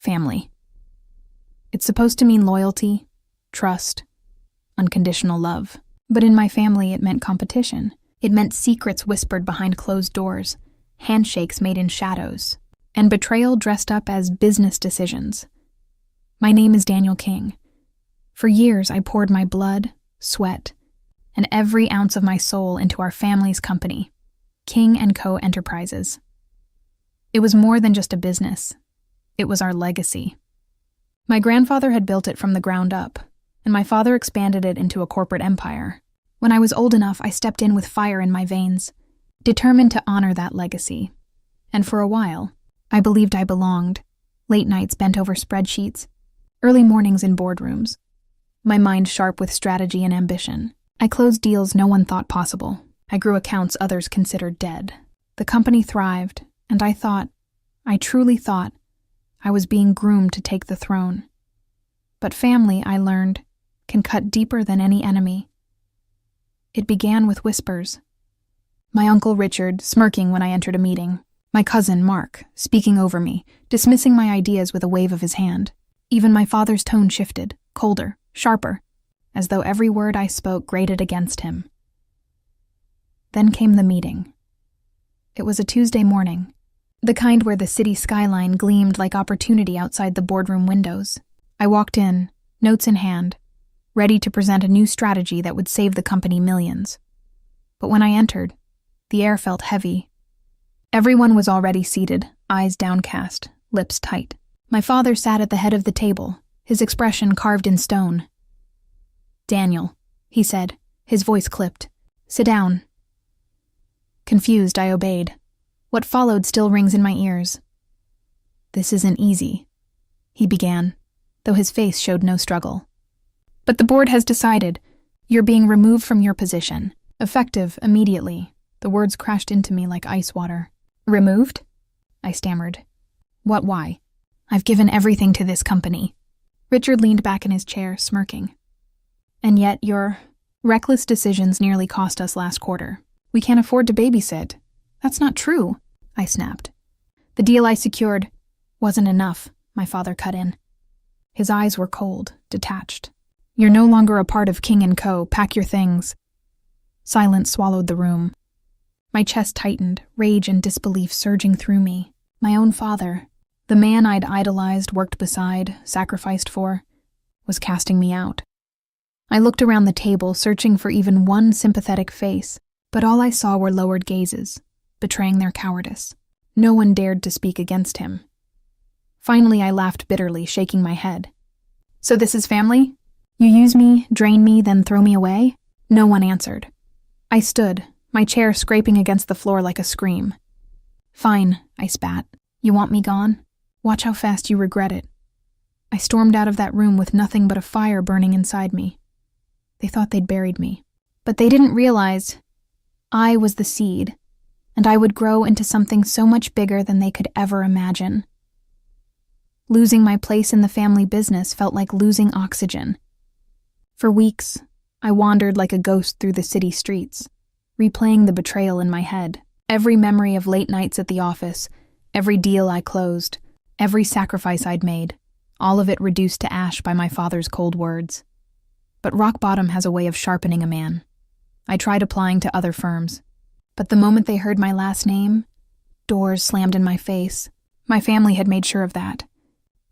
Family. It's supposed to mean loyalty, trust, unconditional love. But in my family, it meant competition. It meant secrets whispered behind closed doors, handshakes made in shadows, and betrayal dressed up as business decisions. My name is Daniel King. For years, I poured my blood, sweat, and every ounce of my soul into our family's company, King & Co. Enterprises. It was more than just a business. It was our legacy. My grandfather had built it from the ground up, and my father expanded it into a corporate empire. When I was old enough, I stepped in with fire in my veins, determined to honor that legacy. And for a while, I believed I belonged. Late nights bent over spreadsheets, early mornings in boardrooms, my mind sharp with strategy and ambition. I closed deals no one thought possible. I grew accounts others considered dead. The company thrived, and I truly thought, I was being groomed to take the throne. But family, I learned, can cut deeper than any enemy. It began with whispers. My uncle Richard smirking when I entered a meeting. My cousin Mark speaking over me, dismissing my ideas with a wave of his hand. Even my father's tone shifted, colder, sharper, as though every word I spoke grated against him. Then came the meeting. It was a Tuesday morning, the kind where the city skyline gleamed like opportunity outside the boardroom windows. I walked in, notes in hand, ready to present a new strategy that would save the company millions. But when I entered, the air felt heavy. Everyone was already seated, eyes downcast, lips tight. My father sat at the head of the table, his expression carved in stone. "Daniel," he said, his voice clipped. "Sit down." Confused, I obeyed. What followed still rings in my ears. "This isn't easy," he began, though his face showed no struggle. "But the board has decided. You're being removed from your position. Effective immediately." The words crashed into me like ice water. "Removed?" I stammered. "What, why? I've given everything to this company." Richard leaned back in his chair, smirking. "And yet your reckless decisions nearly cost us last quarter. We can't afford to babysit." "That's not true," I snapped. "The deal I secured wasn't enough," my father cut in. His eyes were cold, detached. "You're no longer a part of King & Co. Pack your things." Silence swallowed the room. My chest tightened, rage and disbelief surging through me. My own father, the man I'd idolized, worked beside, sacrificed for, was casting me out. I looked around the table, searching for even one sympathetic face, but all I saw were lowered gazes, betraying their cowardice. No one dared to speak against him. Finally, I laughed bitterly, shaking my head. "So this is family? You use me, drain me, then throw me away?" No one answered. I stood, my chair scraping against the floor like a scream. "Fine," I spat. "You want me gone? Watch how fast you regret it." I stormed out of that room with nothing but a fire burning inside me. They thought they'd buried me. But they didn't realize I was the seed, and I would grow into something so much bigger than they could ever imagine. Losing my place in the family business felt like losing oxygen. For weeks, I wandered like a ghost through the city streets, replaying the betrayal in my head. Every memory of late nights at the office, every deal I closed, every sacrifice I'd made, all of it reduced to ash by my father's cold words. But rock bottom has a way of sharpening a man. I tried applying to other firms, but the moment they heard my last name, doors slammed in my face. My family had made sure of that.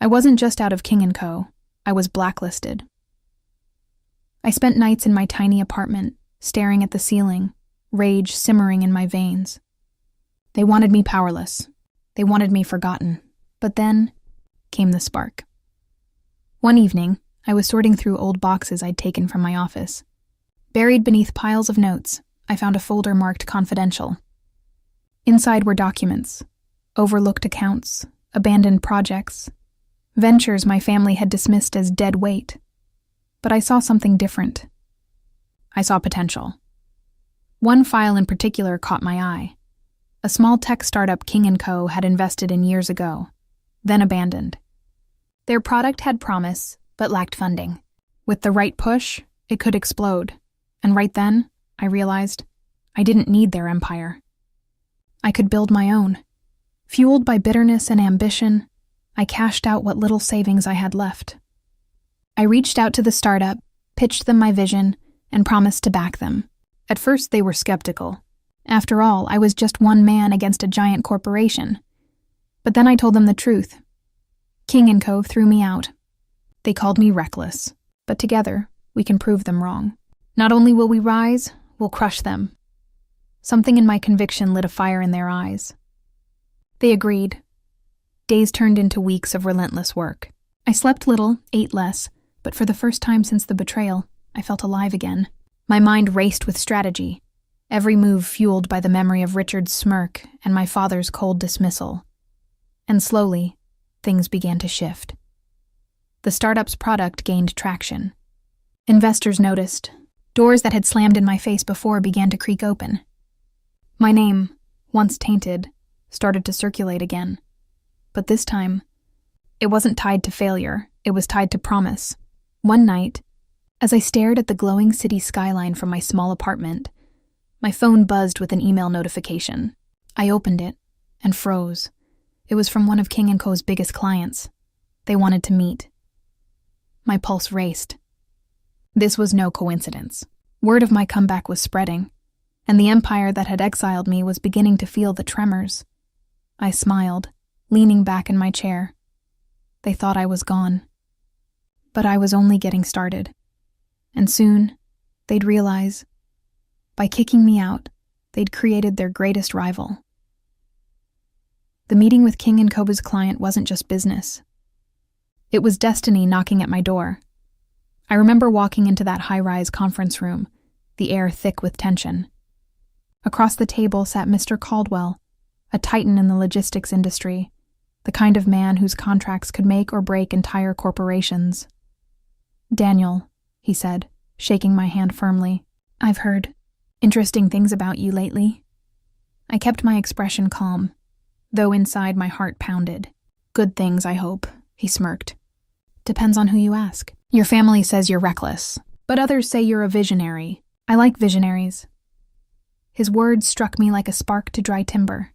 I wasn't just out of King & Co. I was blacklisted. I spent nights in my tiny apartment, staring at the ceiling, rage simmering in my veins. They wanted me powerless. They wanted me forgotten. But then came the spark. One evening, I was sorting through old boxes I'd taken from my office. Buried beneath piles of notes, I found a folder marked confidential. Inside were documents, overlooked accounts, abandoned projects, ventures my family had dismissed as dead weight. But I saw something different. I saw potential. One file in particular caught my eye. A small tech startup King & Co. had invested in years ago, then abandoned. Their product had promise, but lacked funding. With the right push, it could explode. And right then, I realized I didn't need their empire. I could build my own. Fueled by bitterness and ambition, I cashed out what little savings I had left. I reached out to the startup, pitched them my vision, and promised to back them. At first, they were skeptical. After all, I was just one man against a giant corporation. But then I told them the truth. King & Co. threw me out. They called me reckless, but together, we can prove them wrong. Not only will we rise, we'll crush them. Something in my conviction lit a fire in their eyes. They agreed. Days turned into weeks of relentless work. I slept little, ate less, but for the first time since the betrayal, I felt alive again. My mind raced with strategy, every move fueled by the memory of Richard's smirk and my father's cold dismissal. And slowly, things began to shift. The startup's product gained traction. Investors noticed. Doors that had slammed in my face before began to creak open. My name, once tainted, started to circulate again. But this time, it wasn't tied to failure, it was tied to promise. One night, as I stared at the glowing city skyline from my small apartment, my phone buzzed with an email notification. I opened it and froze. It was from one of King & Co.'s biggest clients. They wanted to meet. My pulse raced. This was no coincidence. Word of my comeback was spreading, and the empire that had exiled me was beginning to feel the tremors. I smiled, leaning back in my chair. They thought I was gone. But I was only getting started. And soon, they'd realize, by kicking me out, they'd created their greatest rival. The meeting with King & Co.'s client wasn't just business. It was destiny knocking at my door. I remember walking into that high-rise conference room, the air thick with tension. Across the table sat Mr. Caldwell, a titan in the logistics industry, the kind of man whose contracts could make or break entire corporations. "Daniel," he said, shaking my hand firmly, "I've heard interesting things about you lately." I kept my expression calm, though inside my heart pounded. "Good things, I hope," he smirked. "Depends on who you ask. Your family says you're reckless, but others say you're a visionary. I like visionaries." His words struck me like a spark to dry timber.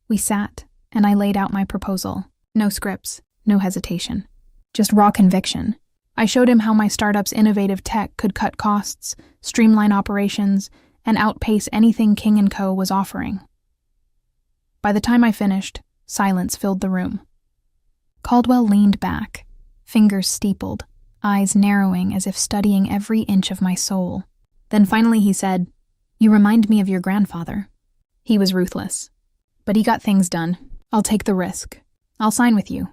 We sat, and I laid out my proposal. No scripts, no hesitation. Just raw conviction. I showed him how my startup's innovative tech could cut costs, streamline operations, and outpace anything King & Co. was offering. By the time I finished, silence filled the room. Caldwell leaned back, fingers steepled, eyes narrowing as if studying every inch of my soul. Then finally he said, "You remind me of your grandfather. He was ruthless. But he got things done. I'll take the risk. I'll sign with you."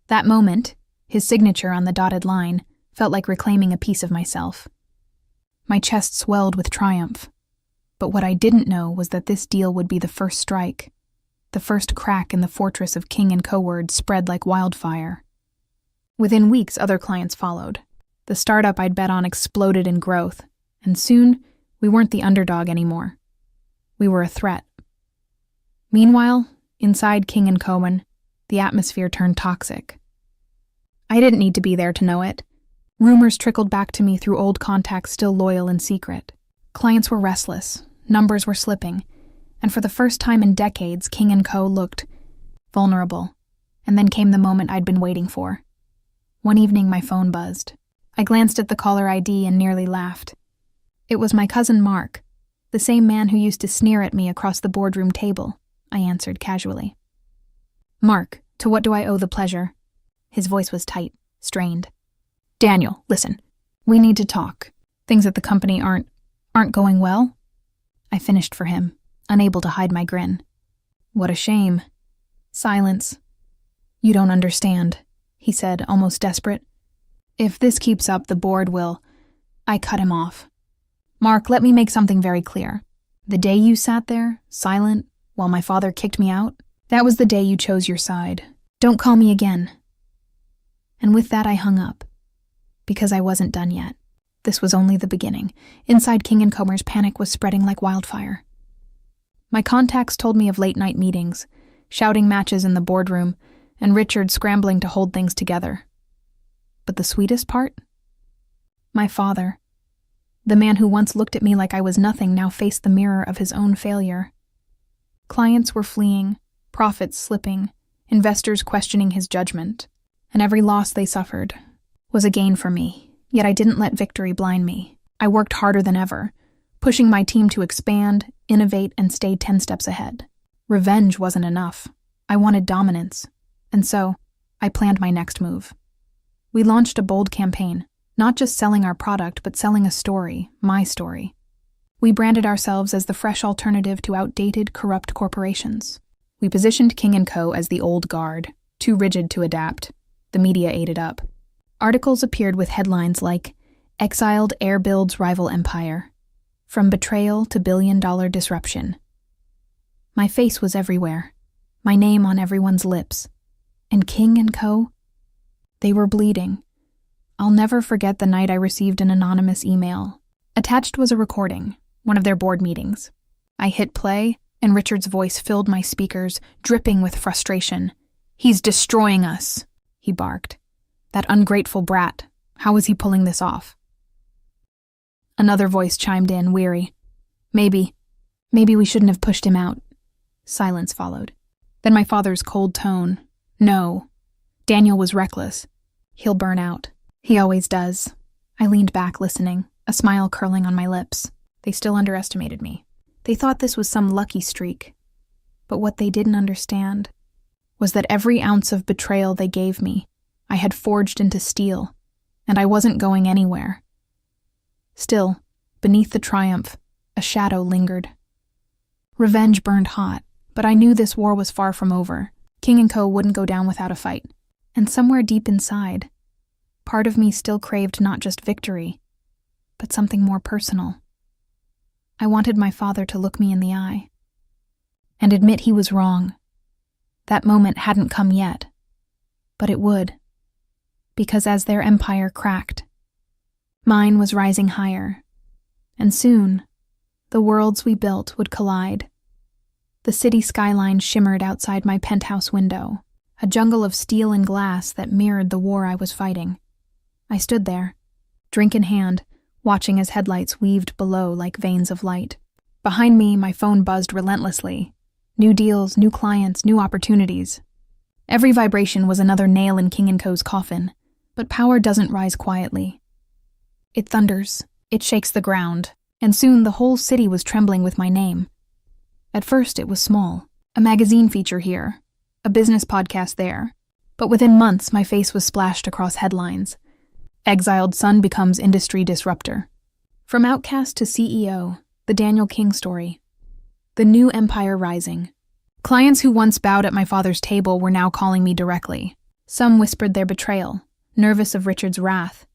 That moment, his signature on the dotted line, felt like reclaiming a piece of myself. My chest swelled with triumph. But what I didn't know was that this deal would be the first strike, the first crack in the fortress of King & Co. word spread like wildfire. Within weeks, other clients followed. The startup I'd bet on exploded in growth, and soon, we weren't the underdog anymore. We were a threat. Meanwhile, inside King & Co., the atmosphere turned toxic. I didn't need to be there to know it. Rumors trickled back to me through old contacts still loyal in secret. Clients were restless, numbers were slipping, and for the first time in decades, King & Co. looked vulnerable. And then came the moment I'd been waiting for. One evening, my phone buzzed. I glanced at the caller ID and nearly laughed. It was my cousin Mark, the same man who used to sneer at me across the boardroom table, I answered casually. "Mark, to what do I owe the pleasure?" His voice was tight, strained. "Daniel, listen. We need to talk. Things at the company aren't going well?" I finished for him, unable to hide my grin. "What a shame." Silence. "You don't understand," he said, almost desperate. "If this keeps up, the board will—" I cut him off. "Mark, let me make something very clear. The day you sat there, silent, while my father kicked me out, that was the day you chose your side. Don't call me again." And with that I hung up, because I wasn't done yet. This was only the beginning. Inside King & Co.'s panic was spreading like wildfire. My contacts told me of late-night meetings, shouting matches in the boardroom, and Richard scrambling to hold things together. But the sweetest part? My father, the man who once looked at me like I was nothing, now faced the mirror of his own failure. Clients were fleeing, profits slipping, investors questioning his judgment, and every loss they suffered was a gain for me. Yet I didn't let victory blind me. I worked harder than ever, pushing my team to expand, innovate, and stay 10 steps ahead. Revenge wasn't enough. I wanted dominance, and so I planned my next move. We launched a bold campaign, not just selling our product, but selling a story, my story. We branded ourselves as the fresh alternative to outdated, corrupt corporations. We positioned King & Co. as the old guard, too rigid to adapt. The media ate it up. Articles appeared with headlines like, "Exiled Heir Builds Rival Empire. From Betrayal to Billion-Dollar Disruption." My face was everywhere, my name on everyone's lips. And King & Co., they were bleeding. I'll never forget the night I received an anonymous email. Attached was a recording, one of their board meetings. I hit play, and Richard's voice filled my speakers, dripping with frustration. "He's destroying us," he barked. "That ungrateful brat. How is he pulling this off?" Another voice chimed in, weary. Maybe we shouldn't have pushed him out." Silence followed. Then my father's cold tone. "No. Daniel was reckless. He'll burn out. He always does." I leaned back, listening, a smile curling on my lips. They still underestimated me. They thought this was some lucky streak. But what they didn't understand was that every ounce of betrayal they gave me, I had forged into steel, and I wasn't going anywhere. Still, beneath the triumph, a shadow lingered. Revenge burned hot, but I knew this war was far from over. King & Co. wouldn't go down without a fight. And somewhere deep inside, part of me still craved not just victory, but something more personal. I wanted my father to look me in the eye and admit he was wrong. That moment hadn't come yet, but it would, because as their empire cracked, mine was rising higher, and soon, the worlds we built would collide. The city skyline shimmered outside my penthouse window, a jungle of steel and glass that mirrored the war I was fighting. I stood there, drink in hand, watching as headlights weaved below like veins of light. Behind me, my phone buzzed relentlessly. New deals, new clients, new opportunities. Every vibration was another nail in King & Co.'s coffin, but power doesn't rise quietly. It thunders, it shakes the ground, and soon the whole city was trembling with my name. At first it was small, a magazine feature here, a business podcast there, but within months my face was splashed across headlines. Exiled son becomes industry disruptor. From outcast to CEO, the Daniel King story. The new empire rising. Clients who once bowed at my father's table were now calling me directly. Some whispered their betrayal, nervous of Richard's wrath.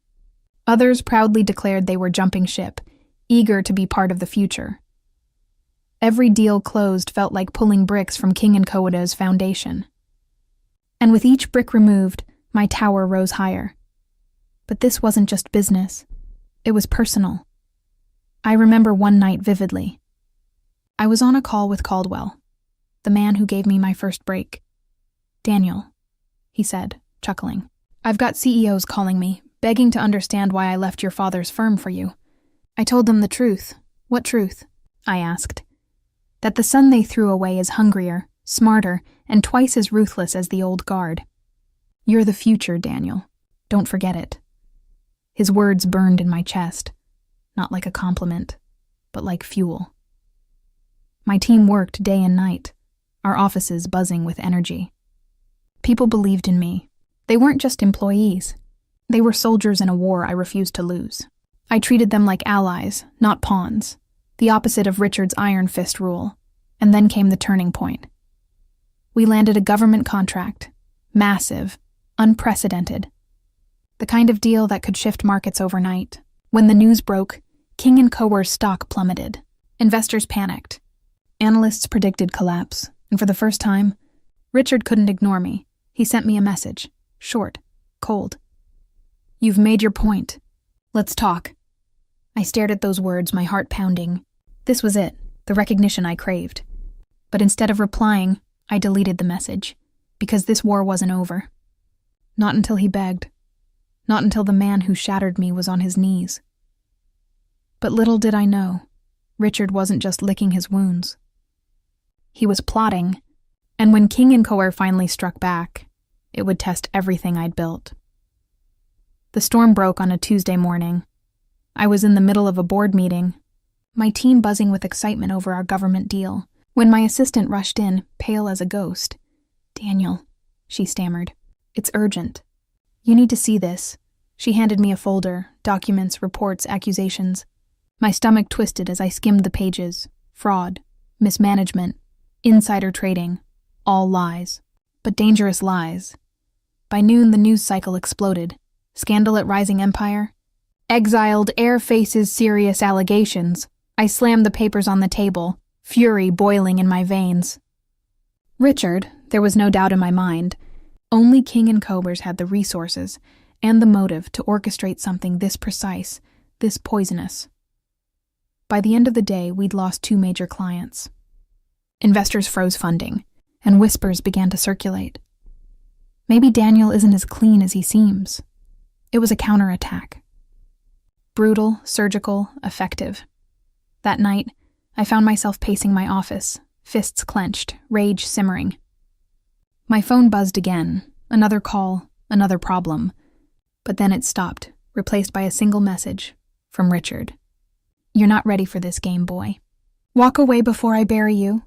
Others proudly declared they were jumping ship, eager to be part of the future. Every deal closed felt like pulling bricks from King & Co.'s foundation. And with each brick removed, my tower rose higher. But this wasn't just business. It was personal. I remember one night vividly. I was on a call with Caldwell, the man who gave me my first break. "Daniel," he said, chuckling, "I've got CEOs calling me, begging to understand why I left your father's firm for you." I told them the truth. "What truth?" I asked. "That the son they threw away is hungrier, smarter, and twice as ruthless as the old guard. You're the future, Daniel. Don't forget it." His words burned in my chest, not like a compliment, but like fuel. My team worked day and night, our offices buzzing with energy. People believed in me. They weren't just employees. They were soldiers in a war I refused to lose. I treated them like allies, not pawns, the opposite of Richard's iron fist rule. And then came the turning point. We landed a government contract, massive, unprecedented. The kind of deal that could shift markets overnight. When the news broke, King & Co.'s stock plummeted. Investors panicked. Analysts predicted collapse, and for the first time, Richard couldn't ignore me. He sent me a message, short, cold. "You've made your point. Let's talk." I stared at those words, my heart pounding. This was it, the recognition I craved. But instead of replying, I deleted the message, because this war wasn't over. Not until he begged. Not until the man who shattered me was on his knees. But little did I know, Richard wasn't just licking his wounds. He was plotting, And when King and Coer finally struck back, it would test everything I'd built. The storm broke on a Tuesday morning. I was in the middle of a board meeting, my team buzzing with excitement over our government deal, when my assistant rushed in, pale as a ghost. "Daniel," she stammered. "It's urgent. You need to see this." She handed me a folder, documents, reports, accusations. My stomach twisted as I skimmed the pages. Fraud, mismanagement, insider trading, all lies. But dangerous lies. By noon, the news cycle exploded. Scandal at Rising Empire. Exiled heir faces serious allegations. I slammed the papers on the table, fury boiling in my veins. Richard, there was no doubt in my mind. Only King and Coers had the resources and the motive to orchestrate something this precise, this poisonous. By the end of the day, we'd lost 2 major clients. Investors froze funding, and whispers began to circulate. Maybe Daniel isn't as clean as he seems. It was a counterattack. Brutal, surgical, effective. That night, I found myself pacing my office, fists clenched, rage simmering. My phone buzzed again, another call, another problem. But then it stopped, replaced by a single message from Richard. "You're not ready for this game, boy. Walk away before I bury you."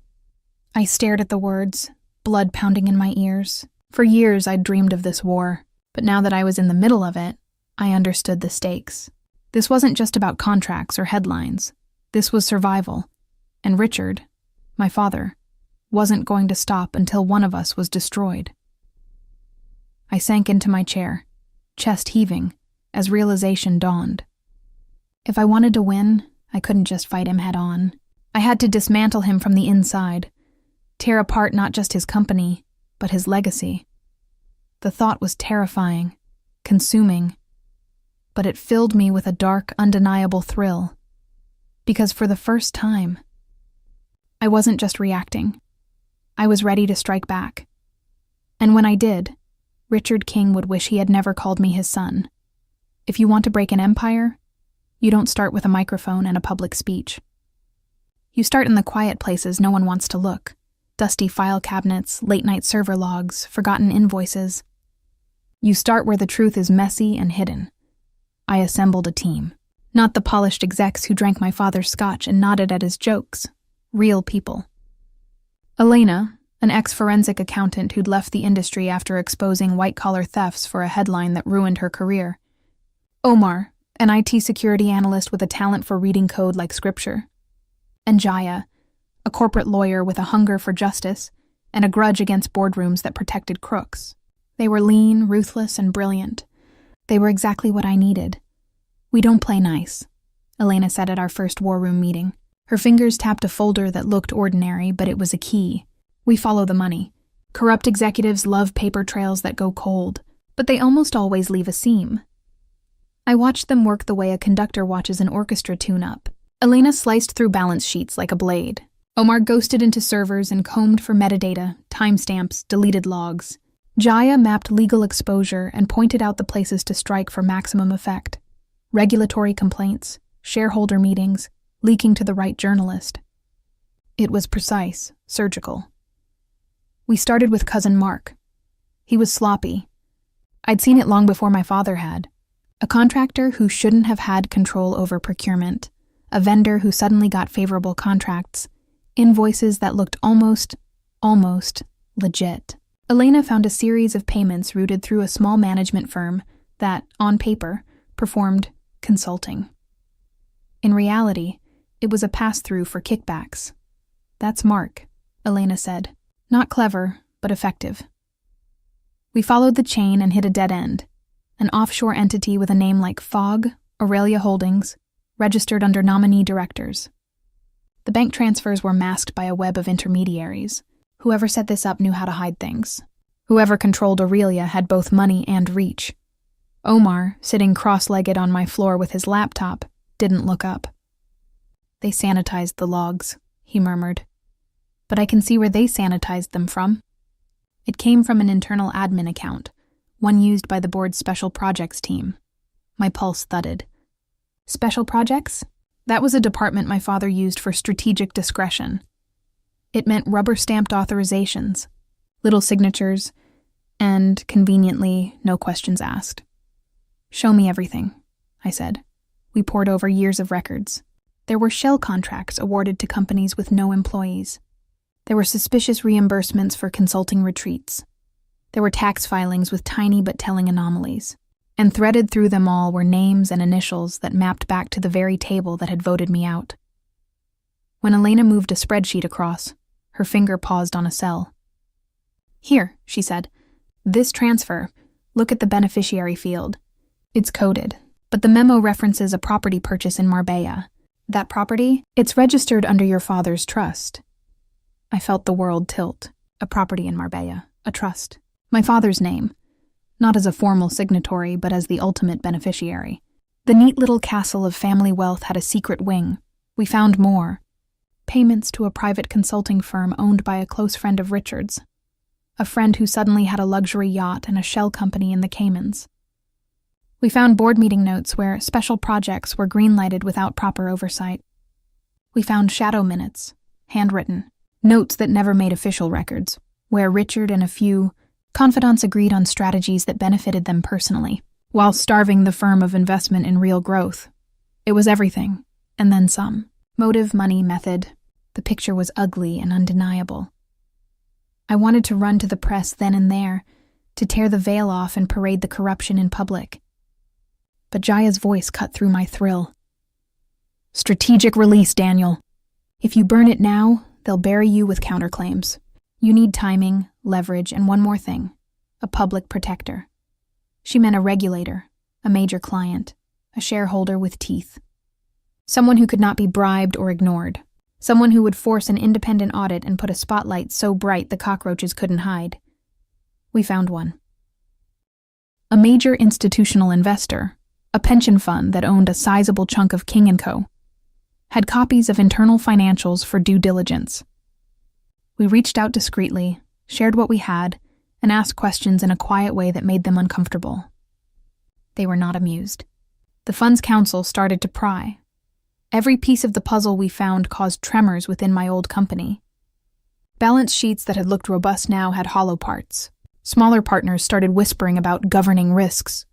I stared at the words, blood pounding in my ears. For years I'd dreamed of this war, but now that I was in the middle of it, I understood the stakes. This wasn't just about contracts or headlines. This was survival. And Richard, my father, wasn't going to stop until one of us was destroyed. I sank into my chair, chest heaving, as realization dawned. If I wanted to win, I couldn't just fight him head on. I had to dismantle him from the inside, tear apart not just his company, but his legacy. The thought was terrifying, consuming, but it filled me with a dark, undeniable thrill. Because for the first time, I wasn't just reacting. I was ready to strike back. And when I did, Richard King would wish he had never called me his son. If you want to break an empire, you don't start with a microphone and a public speech. You start in the quiet places no one wants to look. Dusty file cabinets, late-night server logs, forgotten invoices. You start where the truth is messy and hidden. I assembled a team. Not the polished execs who drank my father's scotch and nodded at his jokes. Real people. Elena, an ex-forensic accountant who'd left the industry after exposing white-collar thefts for a headline that ruined her career. Omar, an IT security analyst with a talent for reading code like scripture. And Jaya, a corporate lawyer with a hunger for justice and a grudge against boardrooms that protected crooks. They were lean, ruthless, and brilliant. They were exactly what I needed. "We don't play nice," Elena said at our first war room meeting. Her fingers tapped a folder that looked ordinary, but it was a key. "We follow the money. Corrupt executives love paper trails that go cold, but they almost always leave a seam." I watched them work the way a conductor watches an orchestra tune up. Elena sliced through balance sheets like a blade. Omar ghosted into servers and combed for metadata, timestamps, deleted logs. Jaya mapped legal exposure and pointed out the places to strike for maximum effect. Regulatory complaints, shareholder meetings, leaking to the right journalist. It was precise, surgical. We started with cousin Mark. He was sloppy. I'd seen it long before my father had. A contractor who shouldn't have had control over procurement. A vendor who suddenly got favorable contracts. Invoices that looked almost legit. Elena found a series of payments routed through a small management firm that, on paper, performed consulting. In reality, it was a pass-through for kickbacks. "That's Mark," Elena said. "Not clever, but effective." We followed the chain and hit a dead end. An offshore entity with a name like Fogg, Aurelia Holdings, registered under nominee directors. The bank transfers were masked by a web of intermediaries. Whoever set this up knew how to hide things. Whoever controlled Aurelia had both money and reach. Omar, sitting cross-legged on my floor with his laptop, didn't look up. "They sanitized the logs," he murmured. "But I can see where they sanitized them from." It came from an internal admin account, one used by the board's special projects team. My pulse thudded. Special projects? That was a department my father used for strategic discretion. It meant rubber-stamped authorizations, little signatures, and, conveniently, no questions asked. "Show me everything," I said. We pored over years of records. There were shell contracts awarded to companies with no employees. There were suspicious reimbursements for consulting retreats. There were tax filings with tiny but telling anomalies. And threaded through them all were names and initials that mapped back to the very table that had voted me out. When Elena moved a spreadsheet across, her finger paused on a cell. "Here," she said. "This transfer, look at the beneficiary field. It's coded, but the memo references a property purchase in Marbella. That property, it's registered under your father's trust." I felt the world tilt. A property in Marbella, a trust. My father's name, not as a formal signatory, but as the ultimate beneficiary. The neat little castle of family wealth had a secret wing. We found more. Payments to a private consulting firm owned by a close friend of Richard's. A friend who suddenly had a luxury yacht and a shell company in the Caymans. We found board meeting notes where special projects were greenlighted without proper oversight. We found shadow minutes, handwritten, notes that never made official records, where Richard and a few confidants agreed on strategies that benefited them personally, while starving the firm of investment in real growth. It was everything, and then some. Motive, money, method. The picture was ugly and undeniable. I wanted to run to the press then and there, to tear the veil off and parade the corruption in public. But Jaya's voice cut through my thrill. "Strategic release, Daniel. If you burn it now, they'll bury you with counterclaims. You need timing, leverage, and one more thing, a public protector." She meant a regulator, a major client, a shareholder with teeth. Someone who could not be bribed or ignored. Someone who would force an independent audit and put a spotlight so bright the cockroaches couldn't hide. We found one. A major institutional investor, a pension fund that owned a sizable chunk of King & Co., had copies of internal financials for due diligence. We reached out discreetly, shared what we had, and asked questions in a quiet way that made them uncomfortable. They were not amused. The fund's counsel started to pry. Every piece of the puzzle we found caused tremors within my old company. Balance sheets that had looked robust now had hollow parts. Smaller partners started whispering about governing risks.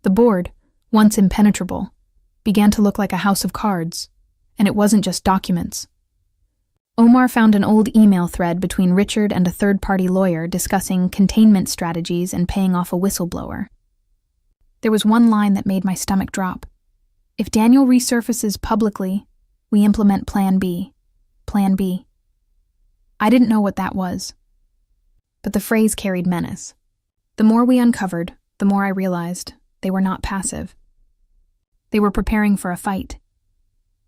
The board, once impenetrable, began to look like a house of cards, and it wasn't just documents. Omar found an old email thread between Richard and a third-party lawyer discussing containment strategies and paying off a whistleblower. There was one line that made my stomach drop. "If Daniel resurfaces publicly, we implement Plan B. Plan B." I didn't know what that was, but the phrase carried menace. The more we uncovered, the more I realized they were not passive. They were preparing for a fight.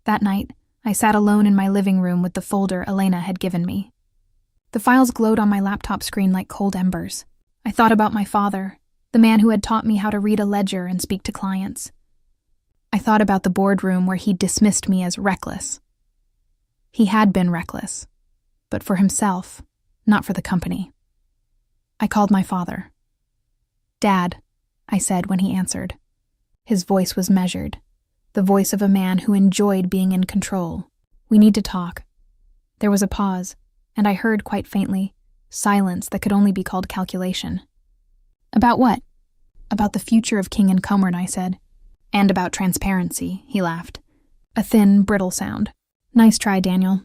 That night, I sat alone in my living room with the folder Elena had given me. The files glowed on my laptop screen like cold embers. I thought about my father, the man who had taught me how to read a ledger and speak to clients. I thought about the boardroom where he dismissed me as reckless. He had been reckless, but for himself, not for the company. I called my father. "Dad," I said when he answered. His voice was measured, the voice of a man who enjoyed being in control. "We need to talk." There was a pause, and I heard, quite faintly, silence that could only be called calculation. "About what?" "About the future of King & Cumberland," I said. "And about transparency," he laughed. A thin, brittle sound. "Nice try, Daniel.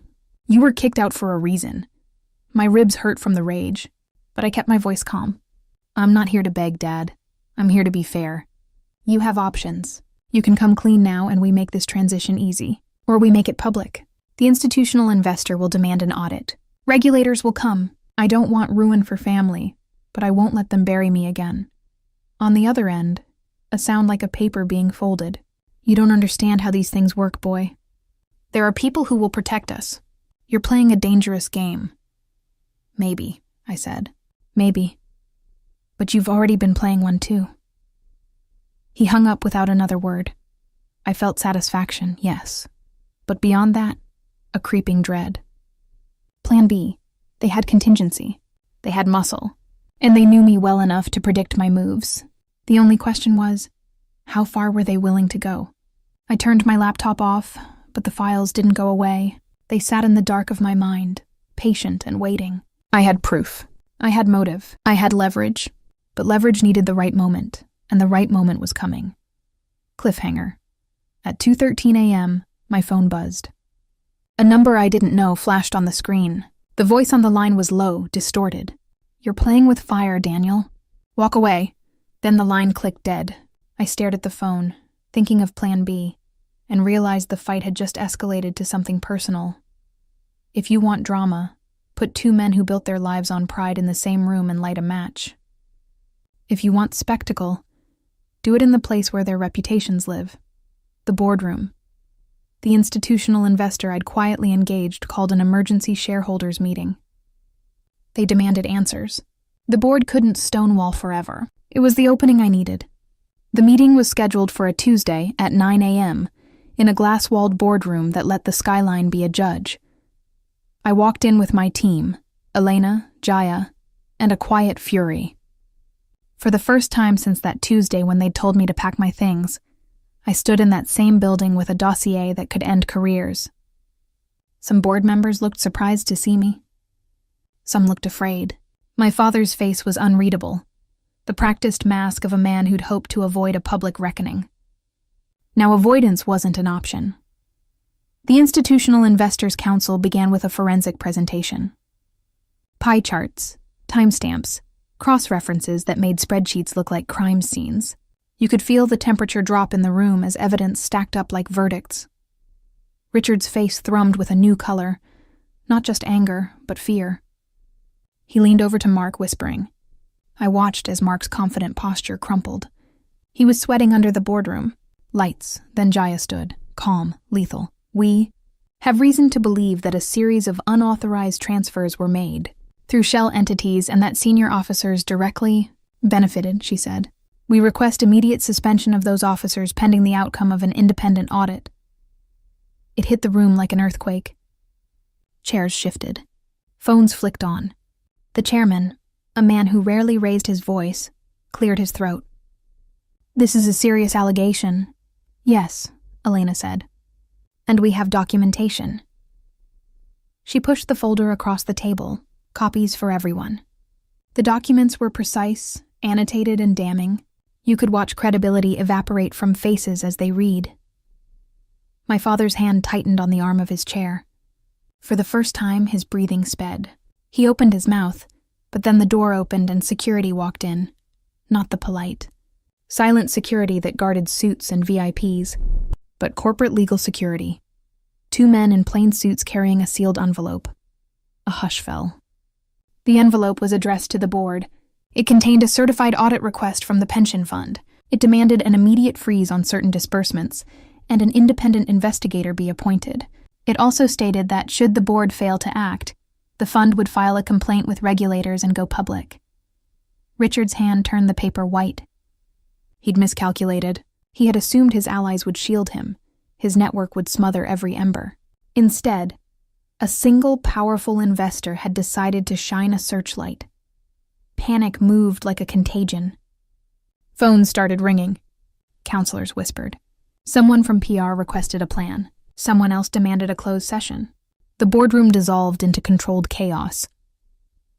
You were kicked out for a reason." My ribs hurt from the rage, but I kept my voice calm. "I'm not here to beg, Dad. I'm here to be fair. You have options. You can come clean now and we make this transition easy. Or we make it public. The institutional investor will demand an audit. Regulators will come. I don't want ruin for family, but I won't let them bury me again." On the other end, a sound like a paper being folded. "You don't understand how these things work, boy. There are people who will protect us. You're playing a dangerous game." "Maybe," I said. "Maybe. But you've already been playing one too." He hung up without another word. I felt satisfaction, yes. But beyond that, a creeping dread. Plan B. They had contingency. They had muscle. And they knew me well enough to predict my moves. The only question was, how far were they willing to go? I turned my laptop off, but the files didn't go away. They sat in the dark of my mind, patient and waiting. I had proof. I had motive. I had leverage. But leverage needed the right moment, and the right moment was coming. Cliffhanger. At 2:13 a.m., my phone buzzed. A number I didn't know flashed on the screen. The voice on the line was low, distorted. "You're playing with fire, Daniel. Walk away." Then the line clicked dead. I stared at the phone, thinking of Plan B, and realized the fight had just escalated to something personal. If you want drama, put two men who built their lives on pride in the same room and light a match. If you want spectacle, do it in the place where their reputations live. The boardroom. The institutional investor I'd quietly engaged called an emergency shareholders meeting. They demanded answers. The board couldn't stonewall forever. It was the opening I needed. The meeting was scheduled for a Tuesday at 9 a.m. in a glass-walled boardroom that let the skyline be a judge. I walked in with my team, Elena, Jaya, and a quiet fury. For the first time since that Tuesday when they'd told me to pack my things, I stood in that same building with a dossier that could end careers. Some board members looked surprised to see me. Some looked afraid. My father's face was unreadable, the practiced mask of a man who'd hoped to avoid a public reckoning. Now, avoidance wasn't an option. The Institutional Investors Council began with a forensic presentation. Pie charts, timestamps, cross-references that made spreadsheets look like crime scenes. You could feel the temperature drop in the room as evidence stacked up like verdicts. Richard's face thrummed with a new color, not just anger, but fear. He leaned over to Mark, whispering. I watched as Mark's confident posture crumpled. He was sweating under the boardroom. Lights, then Jaya stood, calm, lethal. We have reason to believe that a series of unauthorized transfers were made through shell entities and that senior officers directly benefited, she said. We request immediate suspension of those officers pending the outcome of an independent audit. It hit the room like an earthquake. Chairs shifted. Phones flicked on. The chairman, a man who rarely raised his voice, cleared his throat. This is a serious allegation. Yes, Elena said. And we have documentation. She pushed the folder across the table, copies for everyone. The documents were precise, annotated, and damning. You could watch credibility evaporate from faces as they read. My father's hand tightened on the arm of his chair. For the first time, his breathing sped. He opened his mouth, but then the door opened and security walked in. Not the polite, silent security that guarded suits and VIPs, but corporate legal security. Two men in plain suits carrying a sealed envelope. A hush fell. The envelope was addressed to the board. It contained a certified audit request from the pension fund. It demanded an immediate freeze on certain disbursements and an independent investigator be appointed. It also stated that, should the board fail to act, the fund would file a complaint with regulators and go public. Richard's hand turned the paper white. He'd miscalculated. He had assumed his allies would shield him. His network would smother every ember. Instead, a single powerful investor had decided to shine a searchlight. Panic moved like a contagion. Phones started ringing. Counselors whispered. Someone from PR requested a plan. Someone else demanded a closed session. The boardroom dissolved into controlled chaos.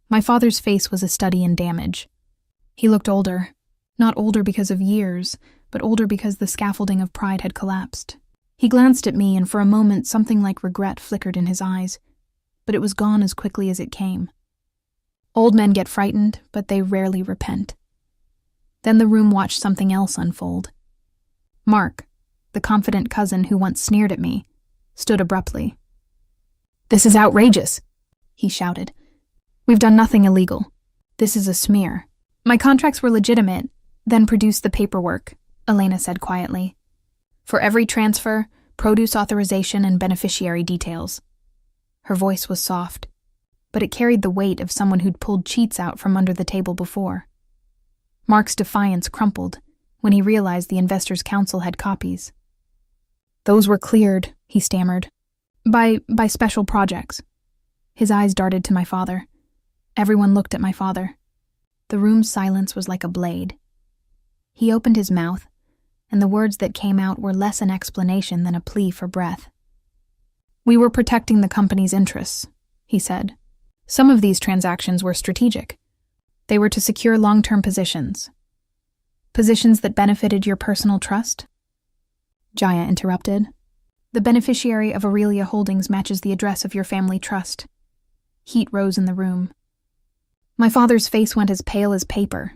My father's face was a study in damage. He looked older. Not older because of years, but older because the scaffolding of pride had collapsed. He glanced at me, and for a moment something like regret flickered in his eyes, but it was gone as quickly as it came. Old men get frightened, but they rarely repent. Then the room watched something else unfold. Mark, the confident cousin who once sneered at me, stood abruptly. "This is outrageous," he shouted. "We've done nothing illegal. This is a smear." "My contracts were legitimate, then produce the paperwork," Elena said quietly. "For every transfer, produce authorization and beneficiary details." Her voice was soft, but it carried the weight of someone who'd pulled cheats out from under the table before. Mark's defiance crumpled when he realized the Investors' Council had copies. "Those were cleared," he stammered. By special projects." His eyes darted to my father. Everyone looked at my father. The room's silence was like a blade. He opened his mouth, and the words that came out were less an explanation than a plea for breath. "We were protecting the company's interests," he said. "Some of these transactions were strategic. They were to secure long-term positions. Positions that benefited your personal trust? Jaya interrupted. The beneficiary of Aurelia Holdings matches the address of your family trust. Heat rose in the room. My father's face went as pale as paper.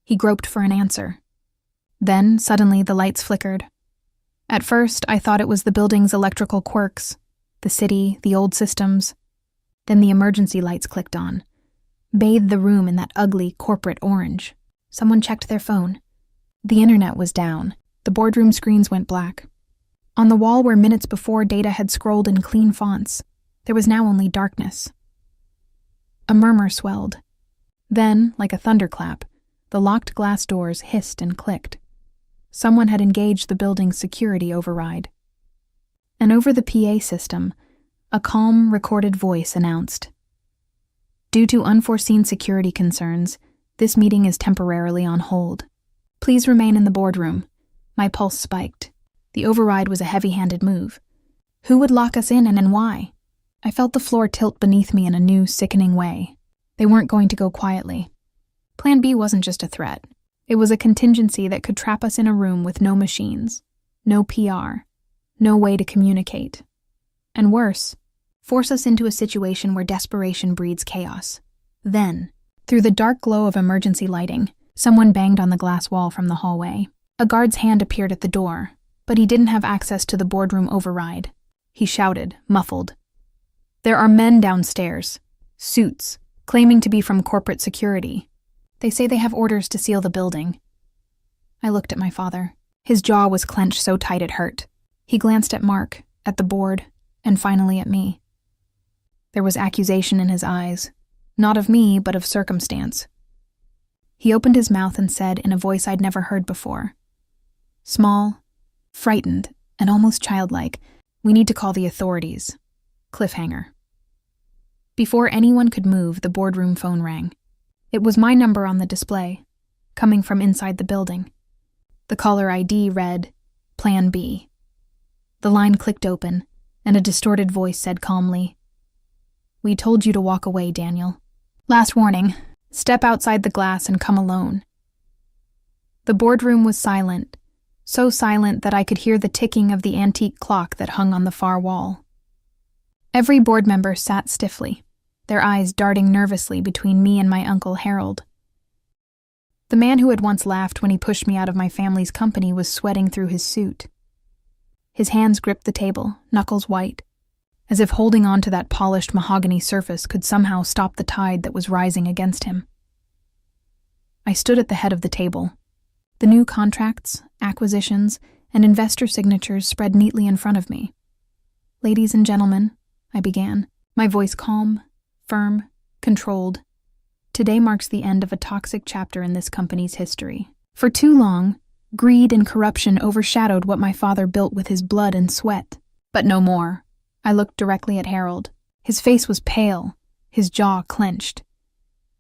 He groped for an answer. Then, suddenly, the lights flickered. At first, I thought it was the building's electrical quirks, the city, the old systems. Then the emergency lights clicked on, bathed the room in that ugly corporate orange. Someone checked their phone. The internet was down. The boardroom screens went black. On the wall where minutes before data had scrolled in clean fonts, there was now only darkness. A murmur swelled. Then, like a thunderclap, the locked glass doors hissed and clicked. Someone had engaged the building's security override. And over the PA system, a calm, recorded voice announced, "Due to unforeseen security concerns, this meeting is temporarily on hold. Please remain in the boardroom." My pulse spiked. The override was a heavy-handed move. Who would lock us in and why? I felt the floor tilt beneath me in a new, sickening way. They weren't going to go quietly. Plan B wasn't just a threat. It was a contingency that could trap us in a room with no machines, no PR, no way to communicate. And worse, force us into a situation where desperation breeds chaos. Then, through the dark glow of emergency lighting, someone banged on the glass wall from the hallway. A guard's hand appeared at the door, but he didn't have access to the boardroom override. He shouted, muffled, "There are men downstairs, suits, claiming to be from corporate security. They say they have orders to seal the building." I looked at my father. His jaw was clenched so tight it hurt. He glanced at Mark, at the board, and finally at me. There was accusation in his eyes, not of me, but of circumstance. He opened his mouth and said in a voice I'd never heard before, small, frightened, and almost childlike, "We need to call the authorities." Cliffhanger. Before anyone could move, the boardroom phone rang. It was my number on the display, coming from inside the building. The caller ID read, Plan B. The line clicked open, and a distorted voice said calmly, "We told you to walk away, Daniel. Last warning, step outside the glass and come alone." The boardroom was silent, so silent that I could hear the ticking of the antique clock that hung on the far wall. Every board member sat stiffly, their eyes darting nervously between me and my uncle Harold. The man who had once laughed when he pushed me out of my family's company was sweating through his suit. His hands gripped the table, knuckles white, as if holding on to that polished mahogany surface could somehow stop the tide that was rising against him. I stood at the head of the table. The new contracts, acquisitions, and investor signatures spread neatly in front of me. "Ladies and gentlemen," I began, my voice calm, firm, controlled. "Today marks the end of a toxic chapter in this company's history. For too long, greed and corruption overshadowed what my father built with his blood and sweat. But no more." I looked directly at Harold. His face was pale, his jaw clenched.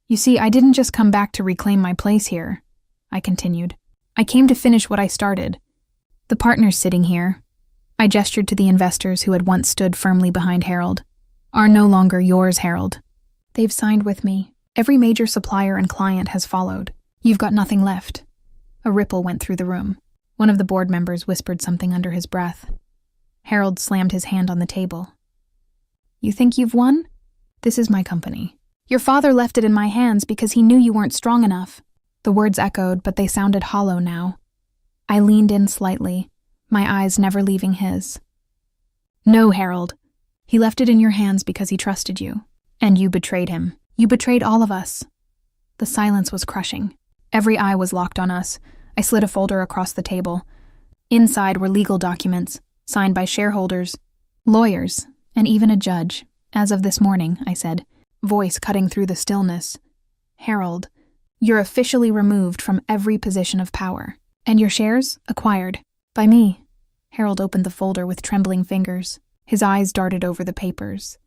"You see, I didn't just come back to reclaim my place here," I continued. "I came to finish what I started. The partners sitting here," I gestured to the investors who had once stood firmly behind Harold, "are no longer yours, Harold. They've signed with me. Every major supplier and client has followed. You've got nothing left." A ripple went through the room. One of the board members whispered something under his breath. Harold slammed his hand on the table. "You think you've won? This is my company. Your father left it in my hands because he knew you weren't strong enough." The words echoed, but they sounded hollow now. I leaned in slightly, my eyes never leaving his. "No, Harold. He left it in your hands because he trusted you. And you betrayed him. You betrayed all of us." The silence was crushing. Every eye was locked on us. I slid a folder across the table. Inside were legal documents, signed by shareholders, lawyers, and even a judge. "As of this morning," I said, voice cutting through the stillness, "Harold, you're officially removed from every position of power, and your shares acquired by me." Harold opened the folder with trembling fingers. His eyes darted over the papers,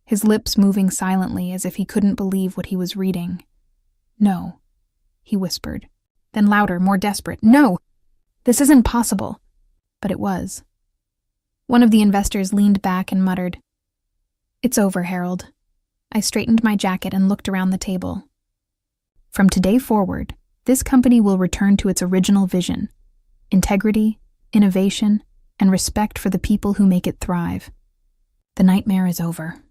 his lips moving silently as if he couldn't believe what he was reading. "No," he whispered. Then louder, more desperate, "No! This isn't possible." But it was. One of the investors leaned back and muttered, "It's over, Harold." I straightened my jacket and looked around the table. From today forward, this company will return to its original vision: integrity, innovation, and respect for the people who make it thrive. The nightmare is over.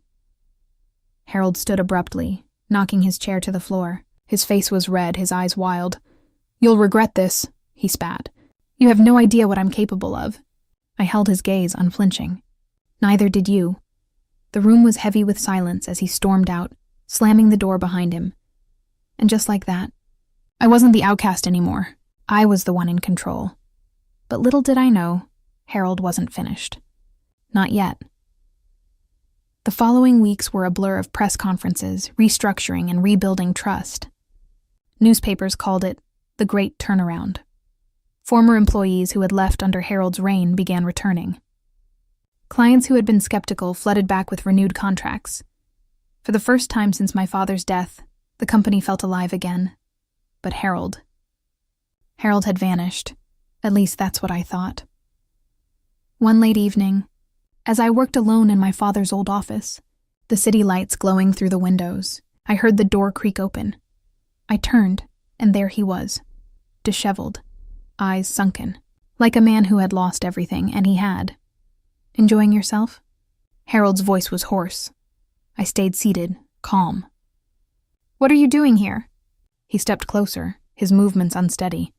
Harold stood abruptly, knocking his chair to the floor. His face was red, his eyes wild. "You'll regret this," he spat. "You have no idea what I'm capable of." I held his gaze, unflinching. Neither did you. The room was heavy with silence as he stormed out, slamming the door behind him. And just like that, I wasn't the outcast anymore. I was the one in control. But little did I know, Harold wasn't finished. Not yet. The following weeks were a blur of press conferences, restructuring, and rebuilding trust. Newspapers called it the Great Turnaround. Former employees who had left under Harold's reign began returning. Clients who had been skeptical flooded back with renewed contracts. For the first time since my father's death, the company felt alive again. But Harold had vanished. At least that's what I thought. One late evening, as I worked alone in my father's old office, the city lights glowing through the windows, I heard the door creak open. I turned, and there he was, disheveled, eyes sunken, like a man who had lost everything, and he had. "Enjoying yourself?" Harold's voice was hoarse. I stayed seated, calm. "What are you doing here?" He stepped closer, his movements unsteady.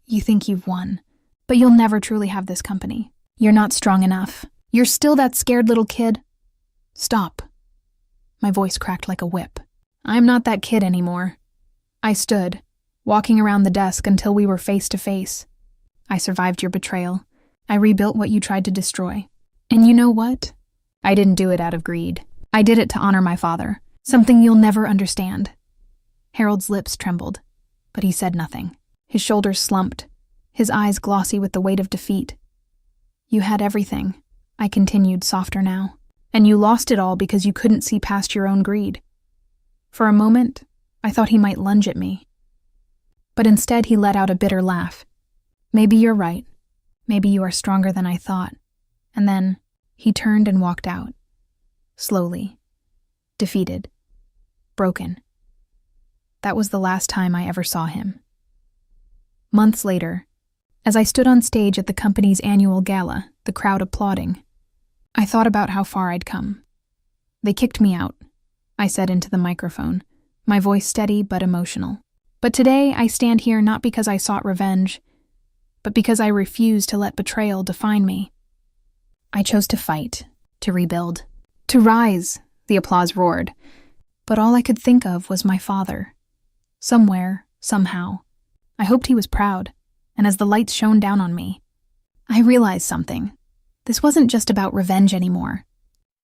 "You think you've won, but you'll never truly have this company. You're not strong enough. You're still that scared little kid." "Stop." My voice cracked like a whip. "I'm not that kid anymore." I stood, walking around the desk until we were face to face. "I survived your betrayal. I rebuilt what you tried to destroy. And you know what? I didn't do it out of greed. I did it to honor my father, something you'll never understand." Harold's lips trembled, but he said nothing. His shoulders slumped, his eyes glossy with the weight of defeat. "You had everything," I continued, softer now, "and you lost it all because you couldn't see past your own greed." For a moment, I thought he might lunge at me. But instead he let out a bitter laugh. "Maybe you're right. Maybe you are stronger than I thought." And then he turned and walked out. Slowly. Defeated. Broken. That was the last time I ever saw him. Months later, as I stood on stage at the company's annual gala, the crowd applauding, I thought about how far I'd come. "They kicked me out," I said into the microphone, my voice steady but emotional. "But today I stand here not because I sought revenge, but because I refused to let betrayal define me. I chose to fight, to rebuild, to rise," the applause roared. But all I could think of was my father. Somewhere, somehow. I hoped he was proud, and as the lights shone down on me, I realized something. This wasn't just about revenge anymore.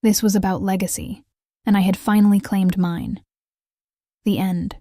This was about legacy, and I had finally claimed mine. The end.